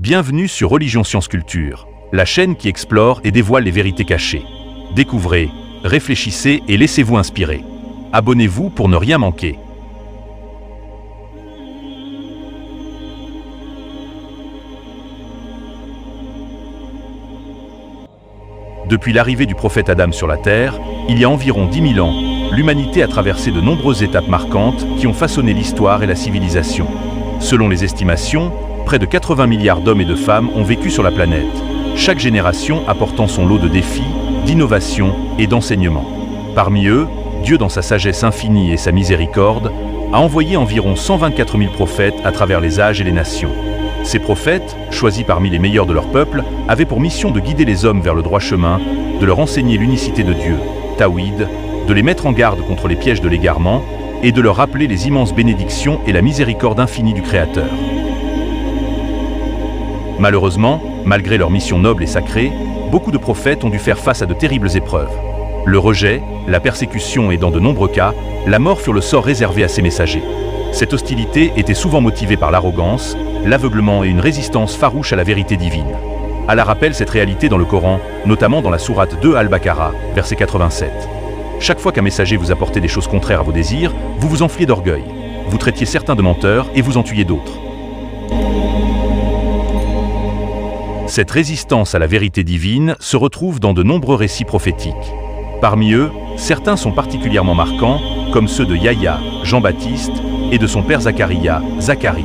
Bienvenue sur Religion Science Culture, la chaîne qui explore et dévoile les vérités cachées. Découvrez, réfléchissez et laissez-vous inspirer. Abonnez-vous pour ne rien manquer. Depuis l'arrivée du prophète Adam sur la Terre, il y a environ 10 000 ans, l'humanité a traversé de nombreuses étapes marquantes qui ont façonné l'histoire et la civilisation. Selon les estimations, près de 80 milliards d'hommes et de femmes ont vécu sur la planète, chaque génération apportant son lot de défis, d'innovations et d'enseignements. Parmi eux, Dieu, dans sa sagesse infinie et sa miséricorde, a envoyé environ 124 000 prophètes à travers les âges et les nations. Ces prophètes, choisis parmi les meilleurs de leur peuple, avaient pour mission de guider les hommes vers le droit chemin, de leur enseigner l'unicité de Dieu, Tawhid, de les mettre en garde contre les pièges de l'égarement et de leur rappeler les immenses bénédictions et la miséricorde infinie du Créateur. Malheureusement, malgré leur mission noble et sacrée, beaucoup de prophètes ont dû faire face à de terribles épreuves. Le rejet, la persécution et dans de nombreux cas, la mort furent le sort réservé à ces messagers. Cette hostilité était souvent motivée par l'arrogance, l'aveuglement et une résistance farouche à la vérité divine. Allah rappelle cette réalité dans le Coran, notamment dans la sourate 2 Al-Baqarah, verset 87. Chaque fois qu'un messager vous apportait des choses contraires à vos désirs, vous vous enfliez d'orgueil. Vous traitiez certains de menteurs et vous en tuiez d'autres. Cette résistance à la vérité divine se retrouve dans de nombreux récits prophétiques. Parmi eux, certains sont particulièrement marquants, comme ceux de Yahya, Jean-Baptiste, et de son père Zacharia, Zacharie.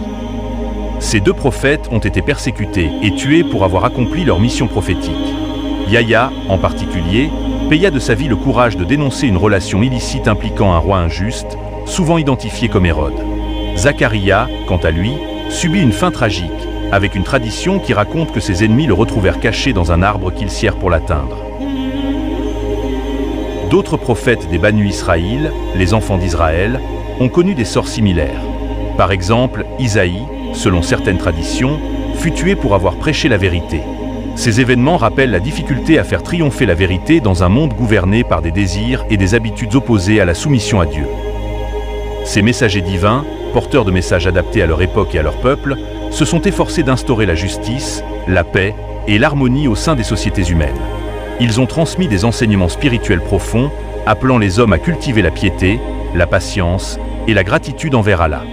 Ces deux prophètes ont été persécutés et tués pour avoir accompli leur mission prophétique. Yahya, en particulier, paya de sa vie le courage de dénoncer une relation illicite impliquant un roi injuste, souvent identifié comme Hérode. Zacharia, quant à lui, subit une fin tragique, avec une tradition qui raconte que ses ennemis le retrouvèrent caché dans un arbre qu'ils scièrent pour l'atteindre. D'autres prophètes des Banu Israël, les enfants d'Israël, ont connu des sorts similaires. Par exemple, Isaïe, selon certaines traditions, fut tué pour avoir prêché la vérité. Ces événements rappellent la difficulté à faire triompher la vérité dans un monde gouverné par des désirs et des habitudes opposées à la soumission à Dieu. Ces messagers divins, porteurs de messages adaptés à leur époque et à leur peuple, se sont efforcés d'instaurer la justice, la paix et l'harmonie au sein des sociétés humaines. Ils ont transmis des enseignements spirituels profonds, appelant les hommes à cultiver la piété, la patience et la gratitude envers Allah.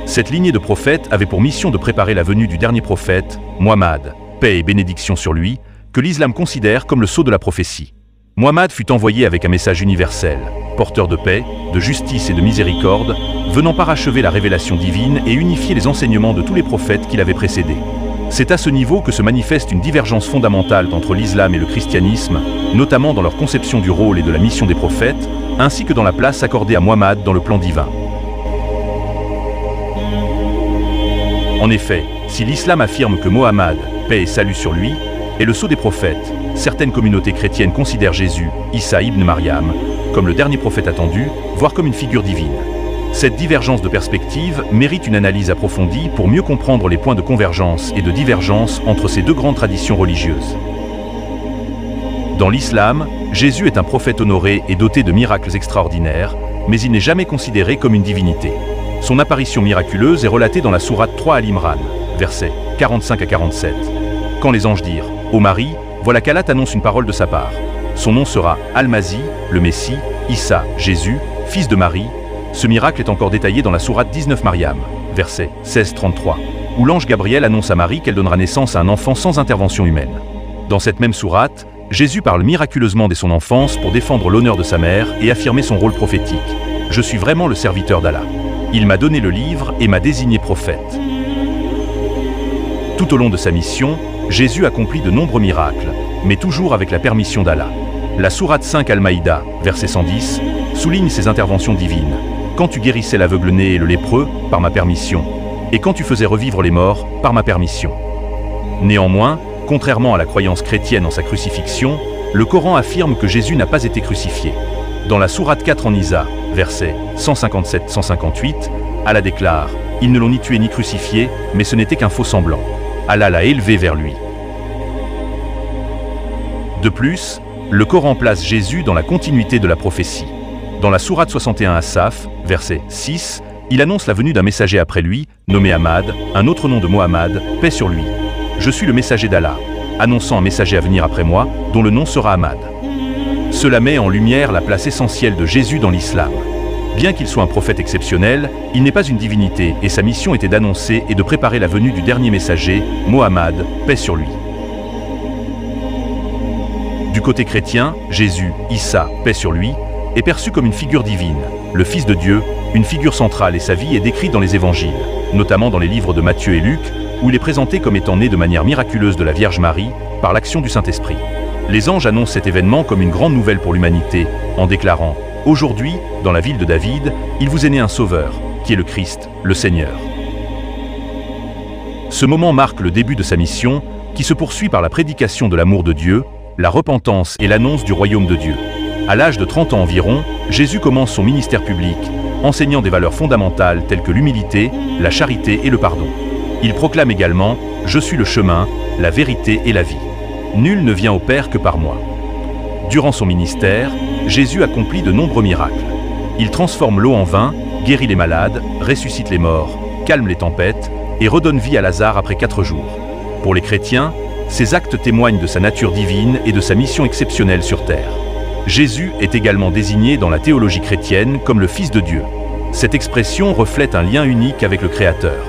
Cette lignée de prophètes avait pour mission de préparer la venue du dernier prophète, Muhammad, paix et bénédiction sur lui, que l'islam considère comme le sceau de la prophétie. Muhammad fut envoyé avec un message universel, porteur de paix, de justice et de miséricorde, venant parachever la révélation divine et unifier les enseignements de tous les prophètes qui l'avaient précédé. C'est à ce niveau que se manifeste une divergence fondamentale entre l'islam et le christianisme, notamment dans leur conception du rôle et de la mission des prophètes, ainsi que dans la place accordée à Muhammad dans le plan divin. En effet, si l'islam affirme que Mohammed, paix et salut sur lui, est le sceau des prophètes, certaines communautés chrétiennes considèrent Jésus, Issa ibn Maryam, comme le dernier prophète attendu, voire comme une figure divine. Cette divergence de perspective mérite une analyse approfondie pour mieux comprendre les points de convergence et de divergence entre ces deux grandes traditions religieuses. Dans l'islam, Jésus est un prophète honoré et doté de miracles extraordinaires, mais il n'est jamais considéré comme une divinité. Son apparition miraculeuse est relatée dans la sourate 3 Al-Imran, versets 45 à 47. Quand les anges dirent « Ô Marie, voilà qu'Allah t'annonce une parole de sa part. Son nom sera Al-Mazi, le Messie, Issa, Jésus, fils de Marie. » Ce miracle est encore détaillé dans la sourate 19 Maryam, verset 16-33, où l'ange Gabriel annonce à Marie qu'elle donnera naissance à un enfant sans intervention humaine. Dans cette même sourate, Jésus parle miraculeusement dès son enfance pour défendre l'honneur de sa mère et affirmer son rôle prophétique. « Je suis vraiment le serviteur d'Allah. Il m'a donné le livre et m'a désigné prophète. » Tout au long de sa mission, Jésus accomplit de nombreux miracles, mais toujours avec la permission d'Allah. La sourate 5 Al-Maïda, verset 110, souligne ses interventions divines. Quand tu guérissais l'aveugle-né et le lépreux, par ma permission, et quand tu faisais revivre les morts, par ma permission. Néanmoins, contrairement à la croyance chrétienne en sa crucifixion, le Coran affirme que Jésus n'a pas été crucifié. Dans la sourate 4 en Isa, versets 157-158, Allah déclare « Ils ne l'ont ni tué ni crucifié, mais ce n'était qu'un faux semblant. Allah l'a élevé vers lui. » De plus, le Coran place Jésus dans la continuité de la prophétie. Dans la sourate 61 As-Saf, verset 6, il annonce la venue d'un messager après lui, nommé Ahmad, un autre nom de Mohammed, paix sur lui. Je suis le messager d'Allah, annonçant un messager à venir après moi, dont le nom sera Ahmad. Cela met en lumière la place essentielle de Jésus dans l'islam. Bien qu'il soit un prophète exceptionnel, il n'est pas une divinité et sa mission était d'annoncer et de préparer la venue du dernier messager, Mohammed, paix sur lui. Du côté chrétien, Jésus, Issa, paix sur lui, est perçu comme une figure divine, le Fils de Dieu, une figure centrale et sa vie est décrite dans les évangiles, notamment dans les livres de Matthieu et Luc, où il est présenté comme étant né de manière miraculeuse de la Vierge Marie, par l'action du Saint-Esprit. Les anges annoncent cet événement comme une grande nouvelle pour l'humanité, en déclarant « Aujourd'hui, dans la ville de David, il vous est né un Sauveur, qui est le Christ, le Seigneur. » Ce moment marque le début de sa mission, qui se poursuit par la prédication de l'amour de Dieu, la repentance et l'annonce du royaume de Dieu. À l'âge de 30 ans environ, Jésus commence son ministère public, enseignant des valeurs fondamentales telles que l'humilité, la charité et le pardon. Il proclame également « Je suis le chemin, la vérité et la vie. Nul ne vient au Père que par moi. » Durant son ministère, Jésus accomplit de nombreux miracles. Il transforme l'eau en vin, guérit les malades, ressuscite les morts, calme les tempêtes et redonne vie à Lazare après 4 jours. Pour les chrétiens, ces actes témoignent de sa nature divine et de sa mission exceptionnelle sur terre. Jésus est également désigné dans la théologie chrétienne comme le Fils de Dieu. Cette expression reflète un lien unique avec le Créateur.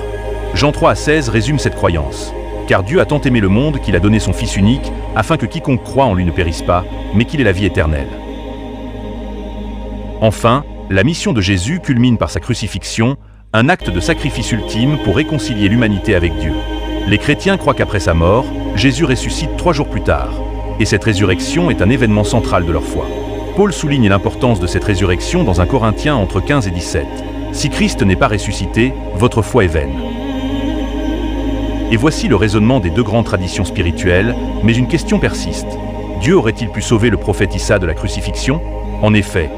Jean 3:16 résume cette croyance. « Car Dieu a tant aimé le monde qu'il a donné son Fils unique, afin que quiconque croit en lui ne périsse pas, mais qu'il ait la vie éternelle. » Enfin, la mission de Jésus culmine par sa crucifixion, un acte de sacrifice ultime pour réconcilier l'humanité avec Dieu. Les chrétiens croient qu'après sa mort, Jésus ressuscite 3 jours plus tard. Et cette résurrection est un événement central de leur foi. Paul souligne l'importance de cette résurrection dans 1 Corinthiens entre 15 et 17. « Si Christ n'est pas ressuscité, votre foi est vaine. » Et voici le raisonnement des 2 grandes traditions spirituelles, mais une question persiste. Dieu aurait-il pu sauver le prophète Issa de la crucifixion? En effet,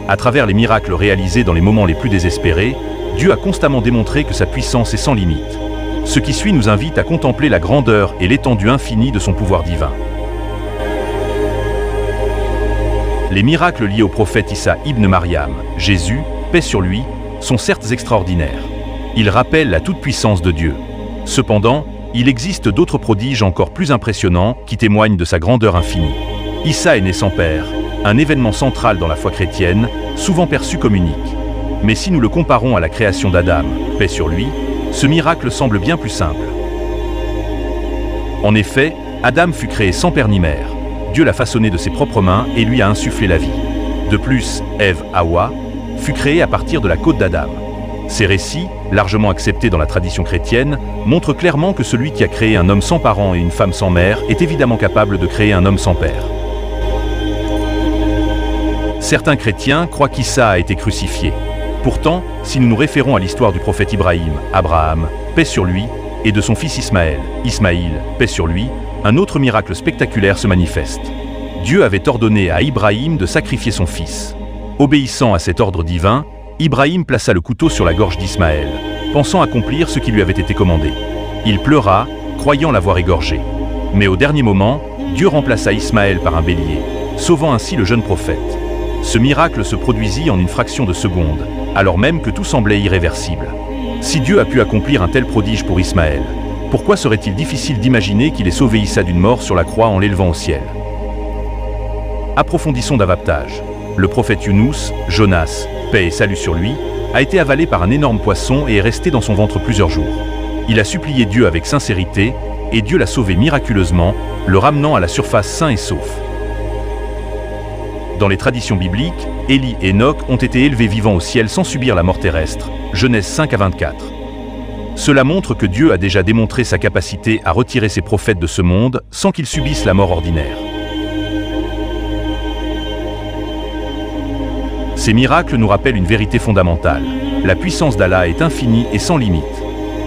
à travers les miracles réalisés dans les moments les plus désespérés, Dieu a constamment démontré que sa puissance est sans limite. Ce qui suit nous invite à contempler la grandeur et l'étendue infinie de son pouvoir divin. Les miracles liés au prophète Issa ibn Maryam, Jésus, paix sur lui, sont certes extraordinaires. Ils rappellent la toute-puissance de Dieu. Cependant, il existe d'autres prodiges encore plus impressionnants qui témoignent de sa grandeur infinie. Issa est né sans père, un événement central dans la foi chrétienne, souvent perçu comme unique. Mais si nous le comparons à la création d'Adam, paix sur lui, ce miracle semble bien plus simple. En effet, Adam fut créé sans père ni mère. Dieu l'a façonné de ses propres mains et lui a insufflé la vie. De plus, Ève, Hawa, fut créée à partir de la côte d'Adam. Ces récits, largement acceptés dans la tradition chrétienne, montrent clairement que celui qui a créé un homme sans parents et une femme sans mère est évidemment capable de créer un homme sans père. Certains chrétiens croient qu'Issa a été crucifié. Pourtant, si nous nous référons à l'histoire du prophète Ibrahim, Abraham, paix sur lui, et de son fils Ismaël, Ismaïl, paix sur lui, un autre miracle spectaculaire se manifeste. Dieu avait ordonné à Ibrahim de sacrifier son fils. Obéissant à cet ordre divin, Ibrahim plaça le couteau sur la gorge d'Ismaël, pensant accomplir ce qui lui avait été commandé. Il pleura, croyant l'avoir égorgé. Mais au dernier moment, Dieu remplaça Ismaël par un bélier, sauvant ainsi le jeune prophète. Ce miracle se produisit en une fraction de seconde, alors même que tout semblait irréversible. Si Dieu a pu accomplir un tel prodige pour Ismaël, pourquoi serait-il difficile d'imaginer qu'il ait sauvé Issa d'une mort sur la croix en l'élevant au ciel? Approfondissons davantage. Le prophète Younous, Jonas, paix et salut sur lui, a été avalé par un énorme poisson et est resté dans son ventre plusieurs jours. Il a supplié Dieu avec sincérité et Dieu l'a sauvé miraculeusement, le ramenant à la surface sain et sauf. Dans les traditions bibliques, Élie et Enoch ont été élevés vivants au ciel sans subir la mort terrestre. Genèse 5 à 24. Cela montre que Dieu a déjà démontré sa capacité à retirer ses prophètes de ce monde sans qu'ils subissent la mort ordinaire. Ces miracles nous rappellent une vérité fondamentale. La puissance d'Allah est infinie et sans limite.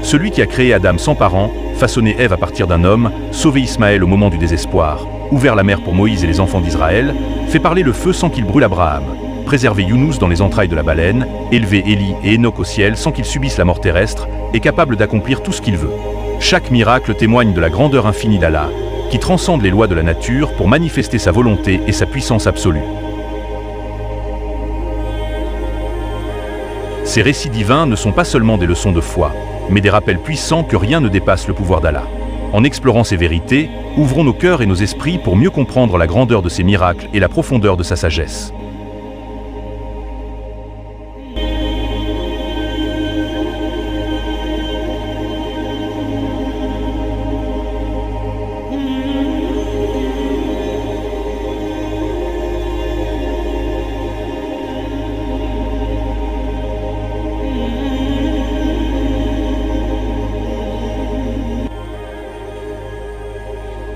Celui qui a créé Adam sans parents, façonné Ève à partir d'un homme, sauvé Ismaël au moment du désespoir, ouvert la mer pour Moïse et les enfants d'Israël, fait parler le feu sans qu'il brûle Abraham, préservé Younous dans les entrailles de la baleine, élevé Élie et Enoch au ciel sans qu'ils subissent la mort terrestre, est capable d'accomplir tout ce qu'il veut. Chaque miracle témoigne de la grandeur infinie d'Allah, qui transcende les lois de la nature pour manifester sa volonté et sa puissance absolue. Ces récits divins ne sont pas seulement des leçons de foi, mais des rappels puissants que rien ne dépasse le pouvoir d'Allah. En explorant ces vérités, ouvrons nos cœurs et nos esprits pour mieux comprendre la grandeur de ses miracles et la profondeur de sa sagesse.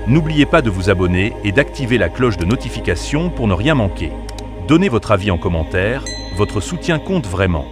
N'oubliez pas de vous abonner et d'activer la cloche de notification pour ne rien manquer. Donnez votre avis en commentaire, votre soutien compte vraiment.